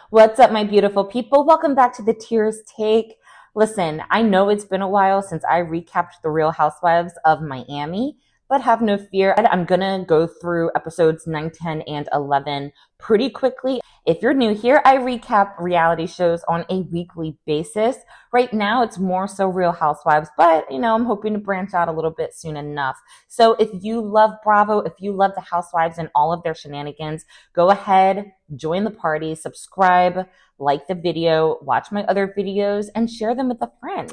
What's up, my beautiful people? Welcome back to the Tears Take. Listen, I know it's been a while since I recapped the Real Housewives of Miami, but have no fear. I'm going to go through episodes 9, 10, and 11 pretty quickly. If you're new here, I recap reality shows on a weekly basis. Right now, it's more so Real Housewives, but I'm hoping to branch out a little bit soon enough. So if you love Bravo, if you love the Housewives and all of their shenanigans, go ahead, join the party, subscribe, like the video, watch my other videos, and share them with a friend.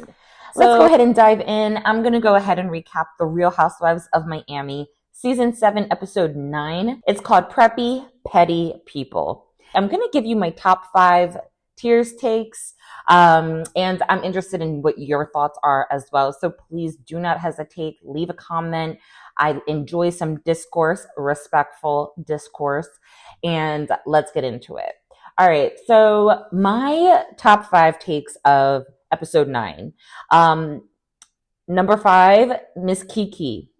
Let's go ahead and dive in. I'm going to go ahead and recap the Real Housewives of Miami, Season 7, Episode 9. It's called Preppy Petty People. I'm going to give you my top 5 Tears takes, and I'm interested in what your thoughts are as well. So please do not hesitate. Leave a comment. I enjoy some discourse, respectful discourse, and let's get into it. All right, so my top 5 takes of episode 9. Number 5, Miss Kiki.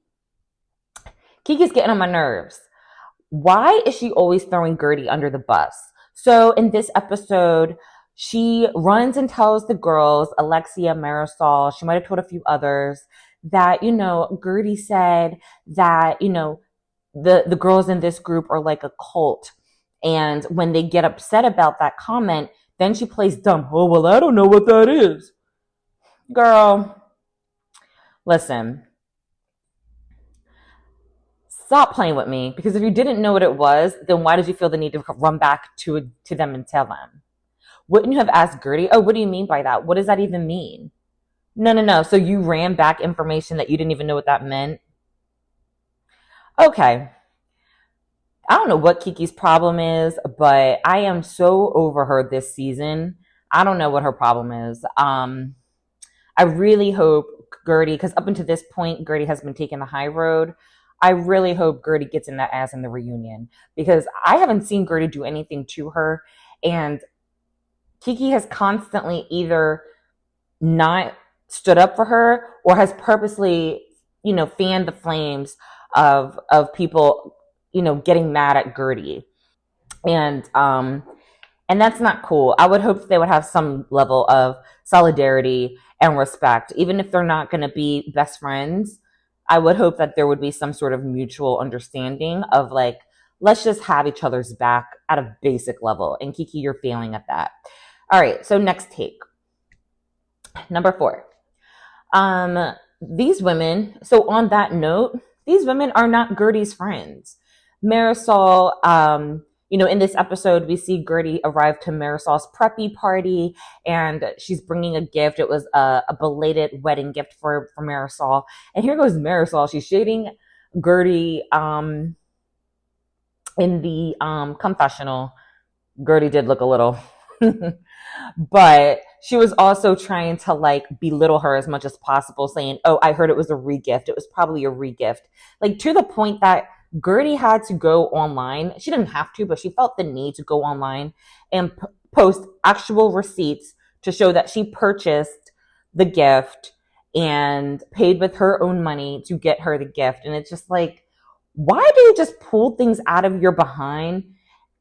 Kiki's getting on my nerves. Why is she always throwing Gertie under the bus? So in this episode, she runs and tells the girls, Alexia, Marisol, she might have told a few others, that, Gertie said that, the girls in this group are like a cult. And when they get upset about that comment, then she plays dumb. Oh, well, I don't know what that is. Girl, listen. Stop playing with me, because if you didn't know what it was, then why did you feel the need to run back to them and tell them? Wouldn't you have asked Gertie, oh, what do you mean by that? What does that even mean? No. So you ran back information that you didn't even know what that meant? Okay. I don't know what Kiki's problem is, but I am so over her this season. I don't know what her problem is. I really hope Gertie, because up until this point, Gertie has been taking the high road. I really hope Gertie gets in that ass in the reunion, because I haven't seen Gertie do anything to her. And Kiki has constantly either not stood up for her or has purposely, fanned the flames of people, getting mad at Gertie. And that's not cool. I would hope they would have some level of solidarity and respect, even if they're not going to be best friends. I would hope that there would be some sort of mutual understanding of like, let's just have each other's back at a basic level. And Kiki, you're failing at that. All right. So next take. Number 4. These women. So on that note, these women are not Gertie's friends. Marisol, in this episode, we see Gertie arrive to Marisol's preppy party, and she's bringing a gift. It was a belated wedding gift for Marisol. And here goes Marisol. She's shading Gertie in the confessional. Gertie did look a little, but she was also trying to like belittle her as much as possible, saying, oh, I heard it was a regift. It was probably a regift. Like, to the point that Gertie had to go online. She didn't have to, but she felt the need to go online and post actual receipts to show that she purchased the gift and paid with her own money to get her the gift. And it's just like, why do you just pull things out of your behind,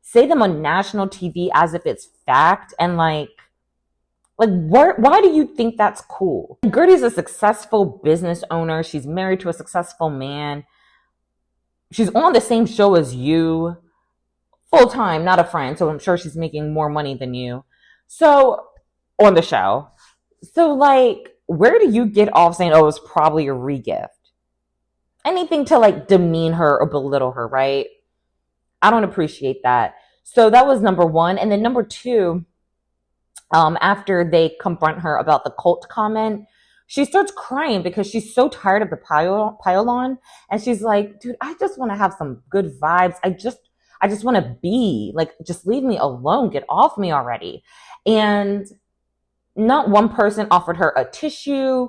say them on national TV as if it's fact, and like why do you think that's cool? Gertie's a successful business owner. She's married to a successful man. She's on the same show as you, full time, not a friend. So I'm sure she's making more money than you. So, on the show. So, like, where do you get off saying, oh, it's probably a regift? Anything to, like, demean her or belittle her, right? I don't appreciate that. So that was number 1. And then number 2, after they confront her about the cult comment, she starts crying because she's so tired of the pile-on. And she's like, dude, I just want to have some good vibes. I just want to be like, just leave me alone. Get off me already. And not one person offered her a tissue,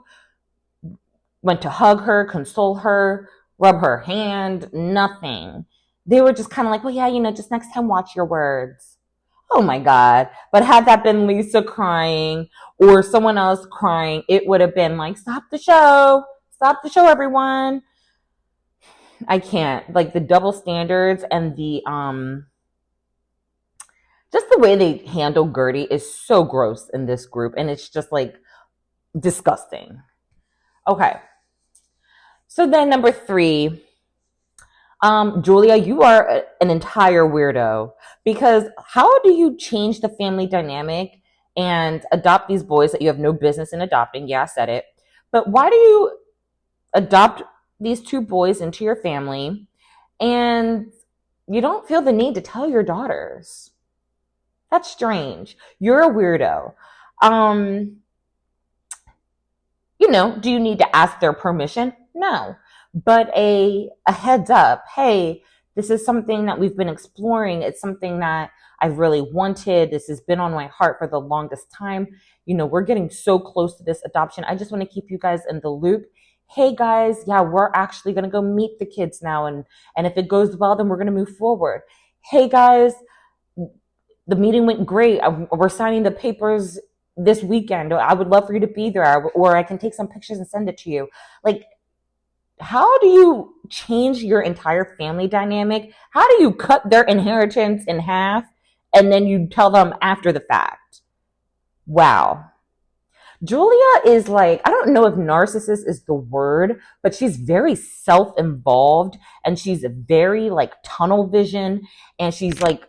went to hug her, console her, rub her hand, nothing. They were just kind of like, well, yeah, just next time watch your words. Oh my God. But had that been Lisa crying or someone else crying, it would have been like, stop the show, everyone. I can't. Like, the double standards and the just the way they handle Gertie is so gross in this group. And it's just like disgusting. Okay. So then number 3, Julia, you are an entire weirdo, because how do you change the family dynamic and adopt these boys that you have no business in adopting? Yeah, I said it. But why do you adopt these 2 boys into your family and you don't feel the need to tell your daughters? That's strange. You're a weirdo. Do you need to ask their permission? No. But a heads up, hey, this is something that we've been exploring. It's something that I've really wanted. This has been on my heart for the longest time. We're getting so close to this adoption. I just want to keep you guys in the loop. Hey guys, yeah, we're actually going to go meet the kids now. And if it goes well, then we're going to move forward. Hey guys, the meeting went great. We're signing the papers this weekend. I would love for you to be there, or I can take some pictures and send it to you. Like, how do you change your entire family dynamic? How do you cut their inheritance in half and then you tell them after the fact? Wow. Julia is like, I don't know if narcissist is the word, but she's very self-involved and she's very like tunnel vision, and she's like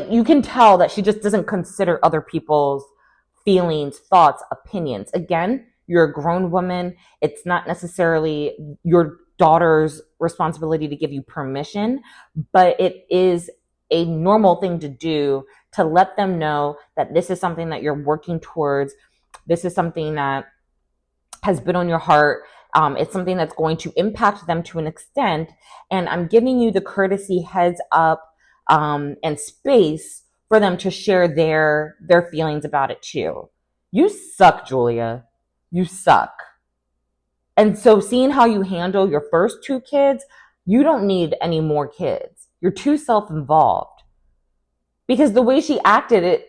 you can tell that she just doesn't consider other people's feelings, thoughts, opinions. Again, you're a grown woman. It's not necessarily your daughter's responsibility to give you permission, but it is a normal thing to do to let them know that this is something that you're working towards. This is something that has been on your heart. It's something that's going to impact them to an extent. And I'm giving you the courtesy heads up and space for them to share their feelings about it too. You suck, Julia. You suck. And so seeing how you handle your first 2 kids, you don't need any more kids. You're too self-involved. Because the way she acted,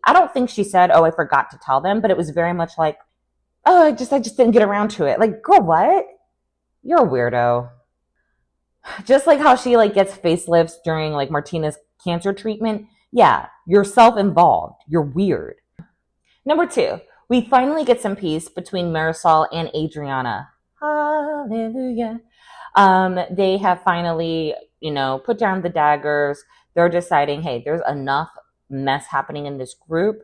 I don't think she said, oh, I forgot to tell them, but it was very much like, oh, I just didn't get around to it. Like, girl, what? You're a weirdo. Just like how she like gets facelifts during like Martina's cancer treatment. Yeah, you're self-involved. You're weird. Number 2, we finally get some peace between Marisol and Adriana. Hallelujah. They have finally, put down the daggers. They're deciding, hey, there's enough mess happening in this group.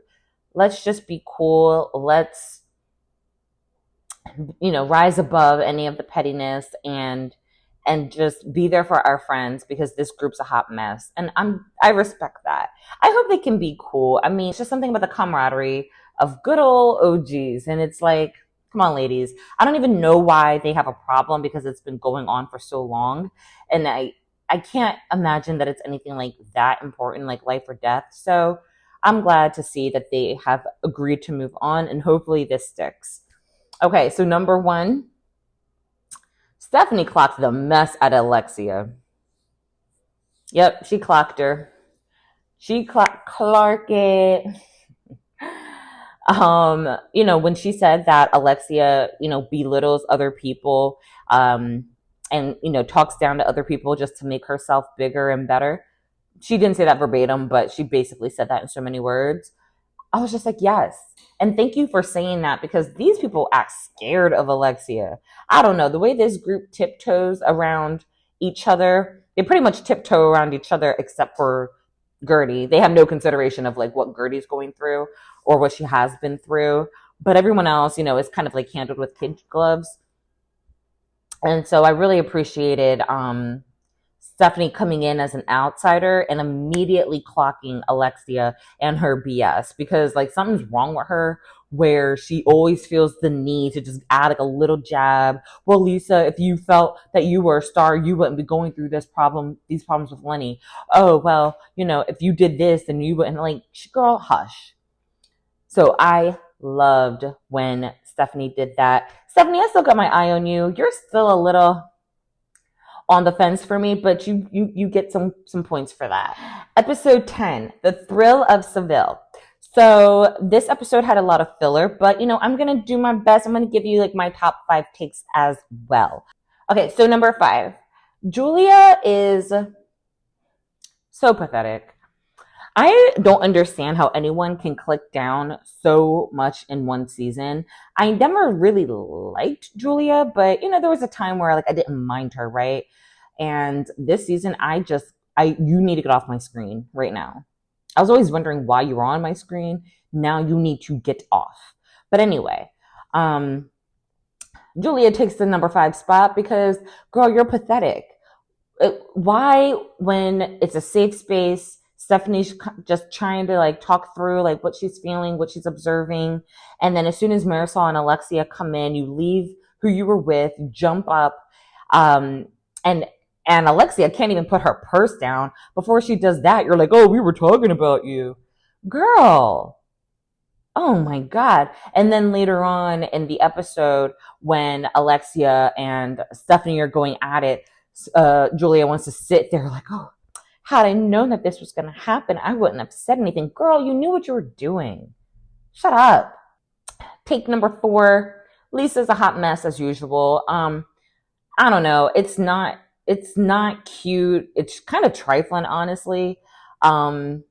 Let's just be cool. Let's, rise above any of the pettiness and just be there for our friends, because this group's a hot mess. And I respect that. I hope they can be cool. I mean, it's just something about the camaraderie of good old OGs. And it's like, come on, ladies. I don't even know why they have a problem, because it's been going on for so long. And I can't imagine that it's anything like that important, like life or death. So I'm glad to see that they have agreed to move on, and hopefully this sticks. Okay, so number 1, Stephanie clocked the mess at Alexia. Yep, she clocked her. She clocked Clark it. When she said that Alexia, belittles other people, and, talks down to other people just to make herself bigger and better. She didn't say that verbatim, but she basically said that in so many words. I was just like, yes. And thank you for saying that, because these people act scared of Alexia. I don't know. The way this group tiptoes around each other, they pretty much tiptoe around each other except for Gertie. They have no consideration of like what Gertie's going through or what she has been through. But everyone else, is kind of like handled with kid gloves. And so I really appreciated Stephanie coming in as an outsider and immediately clocking Alexia and her BS, because like something's wrong with her, where she always feels the need to just add like a little jab. Well, Lisa, if you felt that you were a star, you wouldn't be going through these problems with Lenny. Oh, well, if you did this, then you wouldn't. Like, girl, hush. So I loved when Stephanie did that. Stephanie, I still got my eye on you. You're still a little on the fence for me, but you get some points for that. Episode 10, The Thrill of Seville. So this episode had a lot of filler, but I'm going to do my best. I'm going to give you like my top 5 takes as well. Okay, so number 5, Julia is So pathetic. I don't understand how anyone can click down so much in one season. I never really liked Julia, but there was a time where like I didn't mind her, right? And this season I you need to get off my screen right now. I was always wondering why you were on my screen. Now you need to get off. But anyway, um Julia takes the number 5 spot because girl, you're pathetic. Why, when it's a safe space, Stephanie's just trying to like talk through like what she's feeling, what she's observing, and then as soon as Marisol and Alexia come in, you leave who you were with, you jump up, um, and Alexia can't even put her purse down. Before she does that, you're like, oh, we were talking about you, girl. Oh my God. And then later on in the episode, when Alexia and Stephanie are going at it, Julia wants to sit there like, oh, had I known that this was going to happen, I wouldn't have said anything. Girl, you knew what you were doing. Shut up. Take number 4. Lisa's a hot mess as usual. I don't know. It's not cute. It's kind of trifling, honestly. And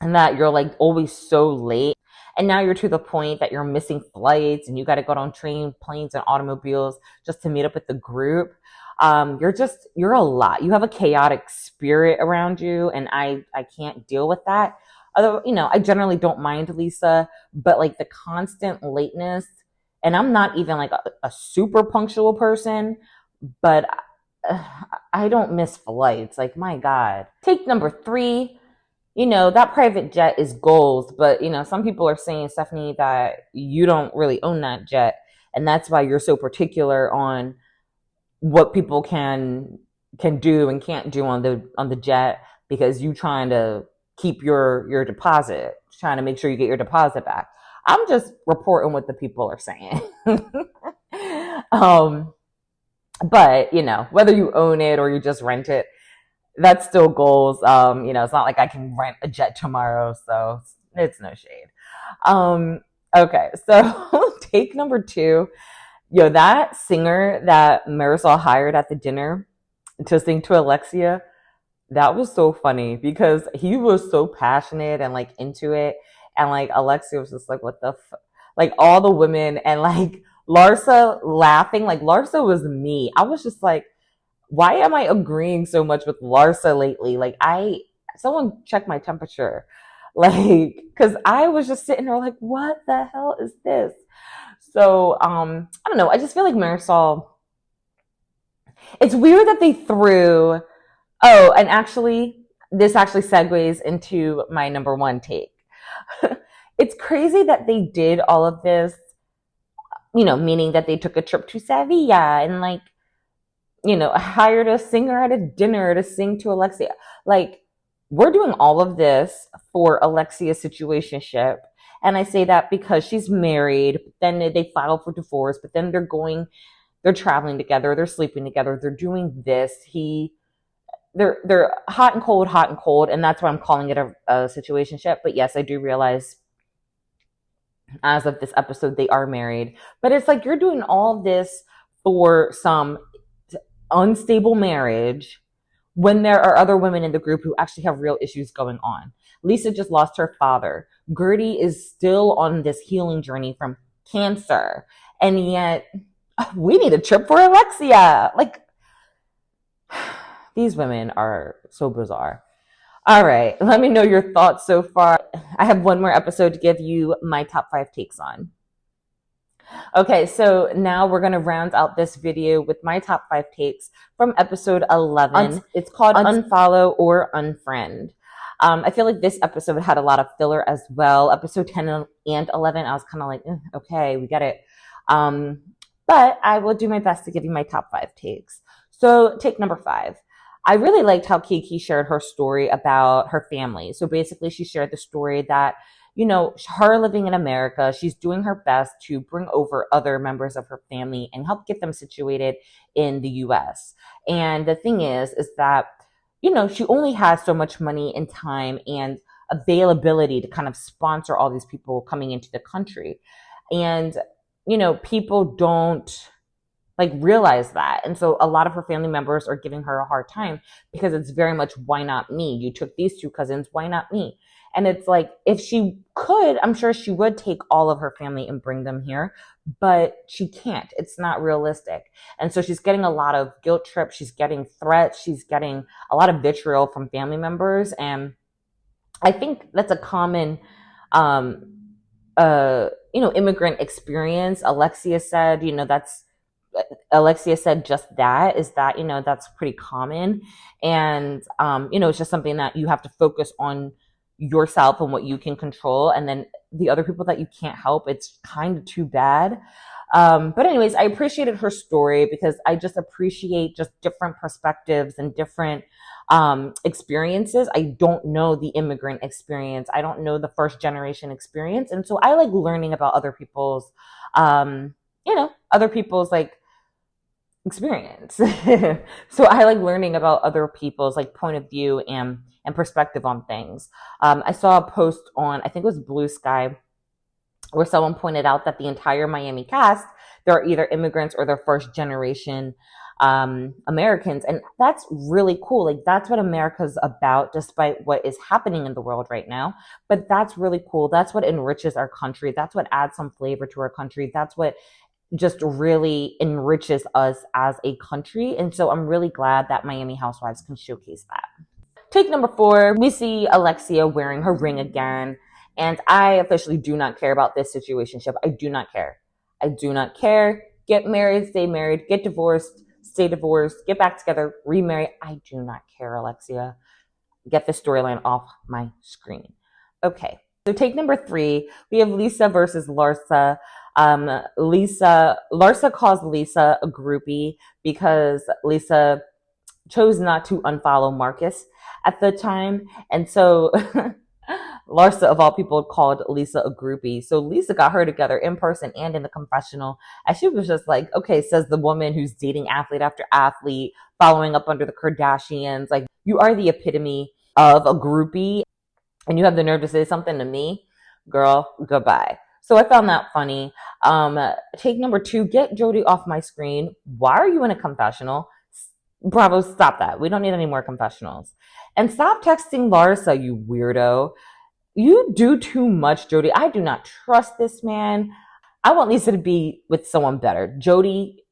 that you're like always so late. And now you're to the point that you're missing flights and you got to go on train, planes, and automobiles just to meet up with the group. You're a lot. You have a chaotic spirit around you, and I can't deal with that. Although, I generally don't mind Lisa, but like the constant lateness, and I'm not even like a super punctual person, but I don't miss flights. Like, my God. Take number 3. That private jet is gold, but some people are saying, Stephanie, that you don't really own that jet, and that's why you're so particular on what people can do and can't do on the jet, because you trying to keep your deposit, trying to make sure you get your deposit back. I'm just reporting what the people are saying. But whether you own it or you just rent it, that's still goals. It's not like I can rent a jet tomorrow, so it's no shade. Okay, so take number 2. That singer that Marisol hired at the dinner to sing to Alexia, that was so funny because he was so passionate and like into it. And like Alexia was just like, what the like all the women and like Larsa laughing, like Larsa was me. I was just like, why am I agreeing so much with Larsa lately? Like someone check my temperature. Like, cause I was just sitting there like, what the hell is this? So, I don't know. I just feel like Marisol, it's weird that they threw, oh, and actually, this actually segues into my number 1 take. It's crazy that they did all of this, meaning that they took a trip to Seville and like, hired a singer at a dinner to sing to Alexia. Like, we're doing all of this for Alexia's situationship. And I say that because she's married, but then they file for divorce, but then they're traveling together, they're sleeping together, they're doing this. They're hot and cold, and that's why I'm calling it a situationship. But yes, I do realize as of this episode, they are married. But it's like you're doing all this for some unstable marriage when there are other women in the group who actually have real issues going on. Lisa just lost her father. Gertie is still on this healing journey from cancer. And yet, we need a trip for Alexia. Like, these women are so bizarre. All right, let me know your thoughts so far. I have one more episode to give you my top 5 takes on. Okay, so now we're going to round out this video with my top 5 takes from episode 11. It's called Unfollow or Unfriend. I feel like this episode had a lot of filler as well. Episode 10 and 11, I was kind of like, okay, we get it. But I will do my best to give you my top 5 takes. So take number 5. I really liked how Kiki shared her story about her family. So basically she shared the story that, her living in America, she's doing her best to bring over other members of her family and help get them situated in the US. And the thing is that, she only has so much money and time and availability to kind of sponsor all these people coming into the country. And, people don't like realize that. And so a lot of her family members are giving her a hard time because it's very much, why not me? You took these two cousins, why not me? And it's like, if she could, I'm sure she would take all of her family and bring them here, but she can't. It's not realistic. And so she's getting a lot of guilt trips. She's getting threats. She's getting a lot of vitriol from family members. And I think that's a common, immigrant experience. Alexia said just that, is that, that's pretty common. And, it's just something that you have to focus on yourself and what you can control. And then the other people that you can't help, it's kind of too bad. But anyways, I appreciated her story because I just appreciate just different perspectives and different experiences. I don't know the immigrant experience. I don't know the first generation experience. And so I like learning about other people's, like experience. So I like learning about other people's like point of view and perspective on things. I saw a post on, I think it was Blue Sky, where someone pointed out that the entire Miami cast, they're either immigrants or they're first generation Americans. And that's really cool. Like, that's what America's about, despite what is happening in the world right now. But that's really cool. That's what enriches our country. That's what adds some flavor to our country. That's what just really enriches us as a country. And so I'm really glad that Miami Housewives can showcase that. Take number 4, we see Alexia wearing her ring again. And I officially do not care about this situationship. I do not care. I do not care. Get married, stay married. Get divorced, stay divorced. Get back together, remarry. I do not care, Alexia. Get the storyline off my screen. Okay, so take number 3. We have Lisa versus Larsa. Larsa calls Lisa a groupie because Lisa chose not to unfollow Marcus at the time. And so Larsa, of all people, called Lisa a groupie. So Lisa got her together in person and in the confessional. And she was just like, okay, says the woman who's dating athlete after athlete, following up under the Kardashians. Like, you are the epitome of a groupie, and you have the nerve to say something to me? Girl, goodbye. So I found that funny. Take number 2, get Jody off my screen. Why are you in a confessional? Bravo, stop that. We don't need any more confessionals. And stop texting Larsa, you weirdo. You do too much, Jody. I do not trust this man. I want Lisa to be with someone better. Jody,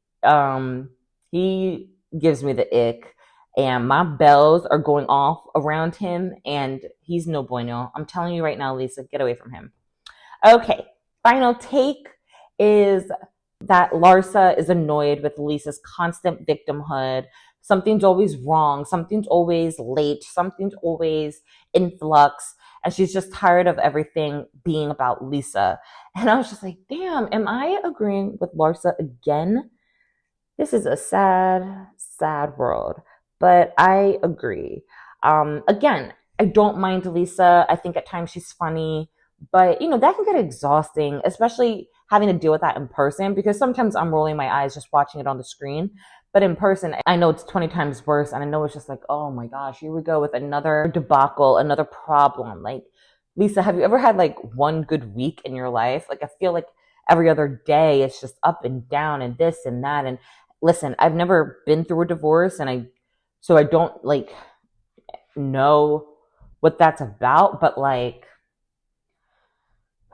he gives me the ick. And my bells are going off around him. And he's no bueno. I'm telling you right now, Lisa, get away from him. Okay, final take is that Larsa is annoyed with Lisa's constant victimhood. Something's always wrong. Something's always late. Something's always in flux. And she's just tired of everything being about Lisa. And I was just like, damn, am I agreeing with Larsa again? This is a sad, sad world. But I agree. Again, I don't mind Lisa. I think at times she's funny. But, that can get exhausting, especially having to deal with that in person, because sometimes I'm rolling my eyes just watching it on the screen. But in person, I know it's 20 times worse. And I know it's just like, oh my gosh, here we go with another debacle, another problem. Like, Lisa, have you ever had like one good week in your life? Like, I feel like every other day it's just up and down and this and that. And listen, I've never been through a divorce, and so I don't like know what that's about. But like,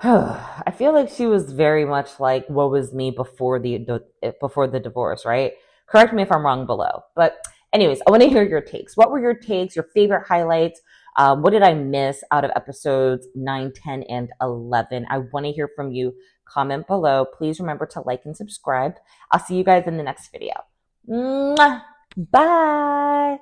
I feel like she was very much like, woe is me before the divorce, right? Correct me if I'm wrong below. But anyways, I want to hear your takes. What were your takes, your favorite highlights? What did I miss out of episodes 9, 10, and 11? I want to hear from you. Comment below. Please remember to like and subscribe. I'll see you guys in the next video. Mwah! Bye.